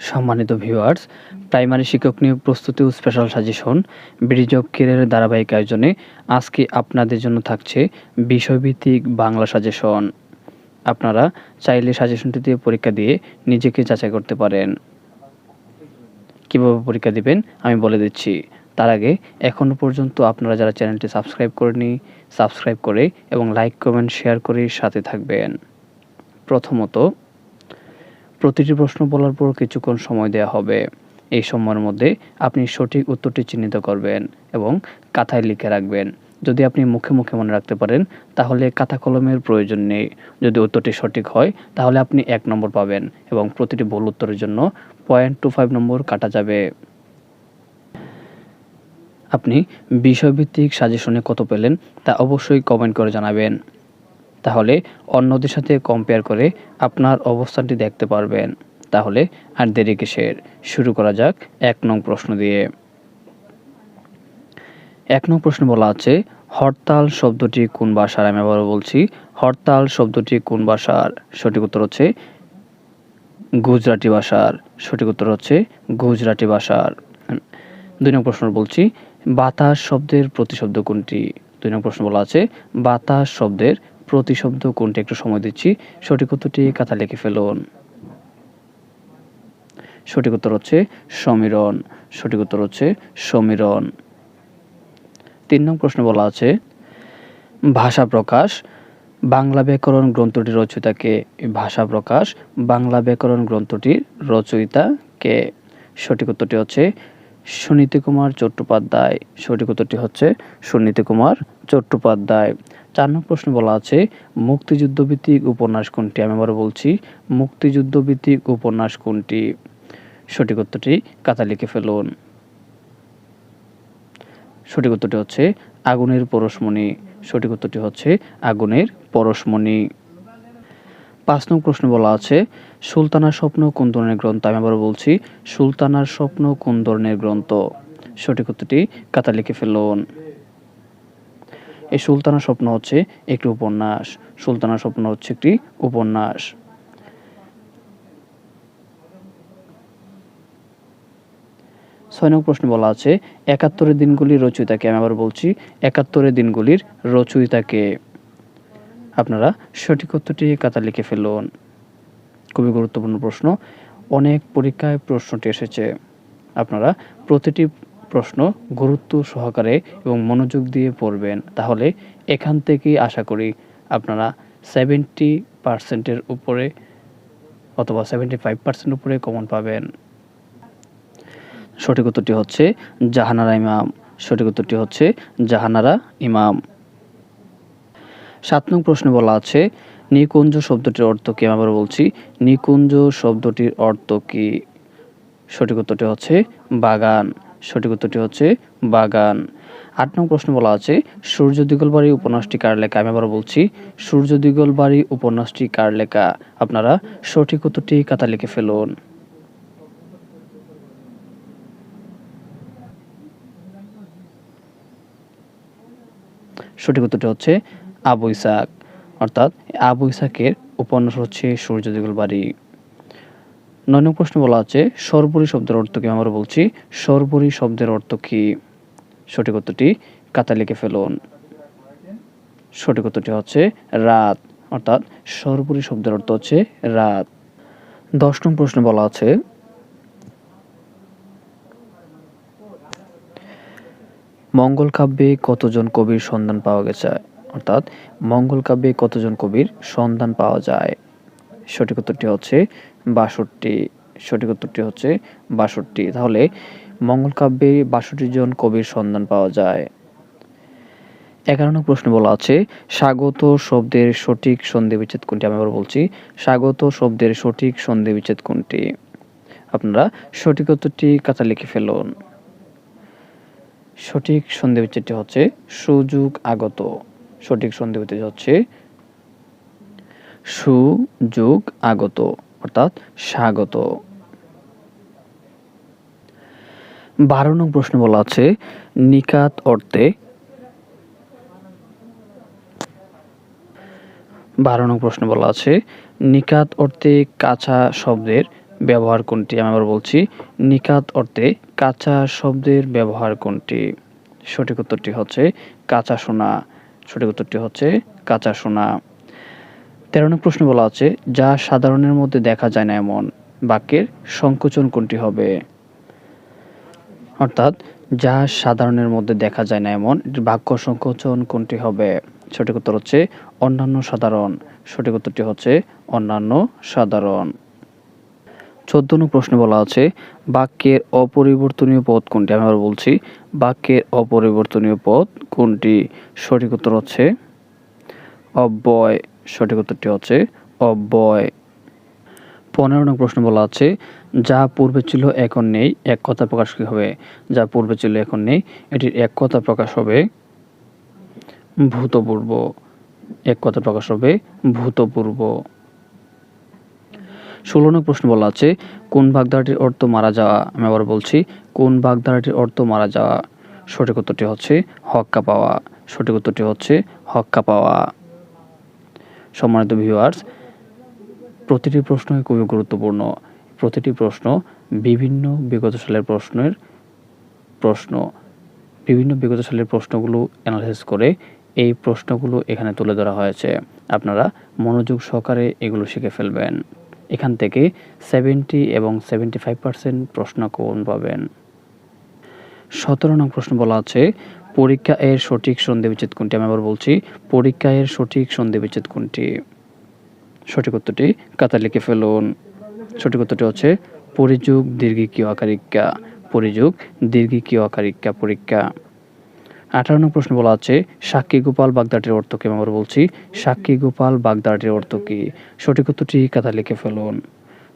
সম্মানিত viewers, primary শিক্ষক নিয়োগ প্রস্তুতি ও স্পেশাল সাজেশন ব্রিজ অফ কেরিয়ারের ধারাবাহিক আয়োজনে আজকে আপনাদের জন্য থাকছে বিষয়ভিত্তিক বাংলা সাজেশন। আপনারা চাইলে সাজেশনটি দিয়ে পরীক্ষা দিয়ে নিজেকে যাচাই করতে পারেন। কীভাবে পরীক্ষা দিবেন আমি বলে দিচ্ছি। তার আগে এখনও পর্যন্ত আপনারা যারা চ্যানেলটি সাবস্ক্রাইব করেনি, সাবস্ক্রাইব করে এবং লাইক, কমেন্ট, শেয়ার করে সাথে থাকবেন। প্রথমত, প্রতিটি প্রশ্ন বলার পর কিছুক্ষণ সময় দেওয়া হবে। এই সময়ের মধ্যে আপনি সঠিক উত্তরটি চিহ্নিত করবেন এবং খাতায় লিখে রাখবেন। যদি আপনি মুখে মুখে মনে রাখতে পারেন তাহলে খাতা কলমের প্রয়োজন নেই। যদি উত্তরটি সঠিক হয় তাহলে আপনি 1 নম্বর পাবেন এবং প্রতিটি ভুল উত্তরের জন্য 0.25 নম্বর কাটা যাবে। আপনি বিষয়ভিত্তিক সাজেশনে কত পেলেন তা অবশ্যই কমেন্ট করে জানাবেন। তাহলে অন্যদের সাথে কম্পেয়ার করে আপনার অবস্থানটি দেখতে পারবেন। তাহলে আর দেরি কিসের, শুরু করা যাক 1 নং প্রশ্ন দিয়ে। 1 নং প্রশ্ন বলা আছে, হরতাল শব্দটি কোন ভাষার? আমি আবারও বলছি, হরতাল শব্দটি কোন ভাষার? সঠিক উত্তর হচ্ছে গুজরাটি ভাষার। সঠিক উত্তর হচ্ছে গুজরাটি ভাষার। 2 নং প্রশ্ন বলছি, বাতাস শব্দের প্রতিশব্দ কোনটি? 2 নং প্রশ্ন বলা আছে, বাতাস শব্দের প্রতিশব্দ কোনটি? একটু সময় দিচ্ছি, সঠিক উত্তরটি খাতা লিখে ফেলুন। সঠিক উত্তর হচ্ছে সমীরণ। সঠিক উত্তর হচ্ছে সমীরণ। 3 নং প্রশ্ন বলা আছে, ভাষা প্রকাশ বাংলা ব্যাকরণ গ্রন্থটির রচয়িতা কে? ভাষা প্রকাশ বাংলা ব্যাকরণ গ্রন্থটির রচয়িতা কে? সঠিক উত্তরটি হচ্ছে সুনীতি কুমার চট্টোপাধ্যায়। সঠিক উত্তরটি হচ্ছে সুনীতি কুমার চট্টোপাধ্যায়। 4 নং প্রশ্ন বলা আছে, মুক্তিযুদ্ধভিত্তিক উপন্যাস কোনটি? আমি আবার বলছি, মুক্তিযুদ্ধভিত্তিক উপন্যাস কোনটি? সঠিক উত্তরটি খাতা লিখে ফেলুন। সঠিক উত্তরটি হচ্ছে আগুনের পরশমণি। সঠিক উত্তরটি হচ্ছে আগুনের পরশমণি। 5 নং প্রশ্ন বলা আছে, সুলতানার স্বপ্ন কোন ধরনের গ্রন্থ? আমি আবার বলছি, সুলতানার স্বপ্ন কোন ধরনের গ্রন্থ? সঠিক উত্তরটি খাতা লিখে ফেলুন। এই সুলতানার স্বপ্ন হচ্ছে একটি উপন্যাস। সুলতানার স্বপ্ন হচ্ছে একটি উপন্যাস। 6 নং প্রশ্ন বলা আছে, 71 দিনগুলির রচয়িতা কে? আমি আবার বলছি, 71 দিনগুলির রচয়িতা কে? আপনারা সঠিক উত্তরটি খাতা লিখে ফেলুন। খুবই গুরুত্বপূর্ণ প্রশ্ন, অনেক পরীক্ষায় প্রশ্নটি এসেছে। আপনারা প্রতিটি প্রশ্ন গুরুত্ব সহকারে এবং মনোযোগ দিয়ে পড়বেন, তাহলে এখান থেকেই আশা করি আপনারা 70% উপরে অথবা 75% উপরে কমন পাবেন। সঠিক উত্তরটি হচ্ছে জাহানারা ইমাম। সঠিক উত্তরটি হচ্ছে জাহানারা ইমাম। 7 নং প্রশ্নে বলা আছে, নিকুঞ্জ শব্দটির অর্থ কি? আমি আবার বলছি, নিকুঞ্জ শব্দটির অর্থ কি? সঠিক উত্তরটি হচ্ছে বাগান। সঠিক উত্তরটি হচ্ছে বাগান। 8 নং প্রশ্ন বলা আছে, সূর্য দিগলবাড়ি উপন্যাসটি কার লেখা? আমি আবার বলছি, সূর্য দিগলবাড়ি উপন্যাসটি কার লেখা? আপনারা সঠিক উত্তরটি খাতা লিখে ফেলুন। সঠিক উত্তরটি হচ্ছে আবু ইসাক, অর্থাৎ আবু ইসাকের উপন্যাস হচ্ছে সূর্য দিগলবাড়ি। 9 নং প্রশ্ন বলা আছে, সর্বরী শব্দের অর্থ কি? আমরা বলছি, সর্বরী শব্দের অর্থ কি? সঠিক উত্তরটি খাতা লিখে ফেলুন। সঠিক উত্তরটি হচ্ছে রাত, অর্থাৎ সর্বরী শব্দের অর্থ হচ্ছে রাত। 10 নং প্রশ্ন বলা আছে, মঙ্গল কাব্যে কতজন কবির সন্ধান পাওয়া গেছে? অর্থাৎ মঙ্গল কাব্যে কতজন কবির সন্ধান পাওয়া যায়? সঠিক উত্তরটি হচ্ছে 62। সঠিক উত্তরটি হচ্ছে 62। তাহলে মঙ্গল কাব্যে 62 জন কবির সন্ধান পাওয়া যায়। 11 নং প্রশ্ন বলা আছে, স্বাগত শব্দের সঠিক সন্ধি বিচ্ছেদ কোনটি? আমি আবার বলছি, স্বাগত শব্দের সঠিক সন্ধি বিচ্ছেদ কোনটি? আপনারা সঠিক উত্তরটি খাতা লিখে ফেলুন। সঠিক সন্ধি বিচ্ছেদটি হচ্ছে সুযোগ আগত। সঠিক সন্ধি বিচ্ছেদ হচ্ছে সুযোগ আগত, অর্থাৎ স্বাগত। 12 নং প্রশ্ন বলা আছে, নিকাত অর্থে 12 নং প্রশ্ন বলা আছে, নিকাত অর্থে কাছা শব্দের ব্যবহার কোনটি? আমি আবার বলছি, নিখাত অর্থে কাঁচা শব্দের ব্যবহার কোনটি? সঠিক উত্তরটি হচ্ছে কাঁচা সোনা। সঠিক উত্তরটি হচ্ছে কাঁচা সোনা। 13 নং প্রশ্নে বলা আছে, যা সাধারণের মধ্যে দেখা যায় না এমন বাক্যের সংকোচন কোনটি হবে? অর্থাৎ যা সাধারণের মধ্যে দেখা যায় না এমন বাক্য সংকোচন কোনটি হবে? সঠিক উত্তর হচ্ছে অন্যান্য সাধারণ। সঠিক উত্তরটি হচ্ছে অন্যান্য সাধারণ। 14 নং প্রশ্নে বলা আছে, বাক্যের অপরিবর্তনীয় পদ কোনটি? আমি আবার বলছি, বাক্যের অপরিবর্তনীয় পদ কোনটি? সঠিক উত্তর হচ্ছে অব্যয়। সঠিক উত্তরটি হচ্ছে অব্যয়। 15 নং প্রশ্ন বলা আছে, যা পূর্বে ছিল এখন নেই এক কথা প্রকাশ কি হবে? যা পূর্বে ছিল এখন নেই, এটির এক কথা প্রকাশ হবে ভূতপূর্ব। এক কথা প্রকাশ হবে ভূতপূর্ব। 16 নং প্রশ্ন বলা আছে, কোন বাগধারাটির অর্থ মারা যাওয়া? আমি আবার বলছি, কোন বাগধারাটির অর্থ মারা যাওয়া? সঠিক উত্তরটি হচ্ছে হক্কা পাওয়া। সঠিক উত্তরটি হচ্ছে হক্কা পাওয়া। সম্মানিত ভিউয়ার্স, প্রতিটি প্রশ্নই খুবই গুরুত্বপূর্ণ। প্রতিটি প্রশ্ন বিভিন্ন বিগত সালের বিভিন্ন বিগত সালের প্রশ্নগুলো অ্যানালাইসিস করে এই প্রশ্নগুলো এখানে তুলে ধরা হয়েছে। আপনারা মনোযোগ সহকারে এগুলো শিখে ফেলবেন। এখান থেকে 70 এবং 75% প্রশ্ন কমন পাবেন। 17 নং প্রশ্ন বলা আছে, পরীক্ষা এর সঠিক সন্ধিবিচ্ছেদ কোনটি? আমি আবার বলছি, পরীক্ষা এর সঠিক সন্ধিবিচ্ছেদ কোনটি? সঠিক উত্তরটি খাতায় লিখে ফেলুন। সঠিক উত্তরটি হচ্ছে পরিযোগ দীর্ঘিকীয় আকারিকা। পরিযোগ দীর্ঘিকীয় আকারিকা পরীক্ষা। 18 নং প্রশ্ন বলা আছে, সাক্ষী গোপাল বাগধারাটির অর্থ কি? আমি আবার বলছি, সাক্ষী গোপাল বাগধারাটির অর্থ কি? সঠিক উত্তরটি খাতায় লিখে ফেলুন।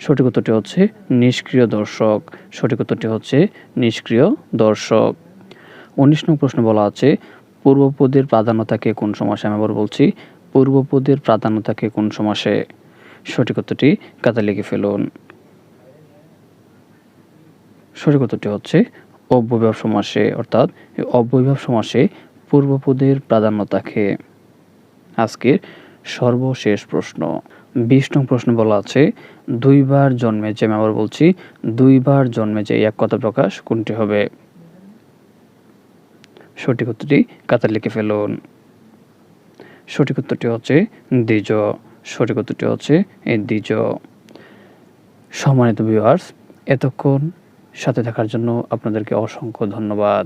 সঠিক উত্তরটি হচ্ছে নিষ্ক্রিয় দর্শক। সঠিক উত্তরটি হচ্ছে নিষ্ক্রিয় দর্শক। 19 নং প্রশ্ন বলা আছে, পূর্বপদের প্রাধান্য থাকে কোন সমাসে? আমি আবার বলছি, পূর্বপদের প্রাধান্য থাকে কোন সমাসে? সঠিক উত্তরটি খাতায় লিখে ফেলুন। সঠিক উত্তরটি হচ্ছে অব্যয়ভাব সমাসে, অর্থাৎ অব্যয়ভাব সমাসে পূর্বপদের প্রাধান্য থাকে। আজকের সর্বশেষ প্রশ্ন 20 নং প্রশ্ন বলা আছে, দুইবার জন্মেছে। আমি আবার বলছি, দুইবার জন্মেছে এক কথা প্রকাশ কোনটি হবে? সঠিক উত্তরটি খাতায় লিখে ফেলুন। সঠিক উত্তরটি হচ্ছে দ্বিজ। সঠিক উত্তরটি হচ্ছে দ্বিজ। সম্মানিত ভিউয়ার্স, এতক্ষণ সাথে থাকার জন্য আপনাদেরকে অসংখ্য ধন্যবাদ।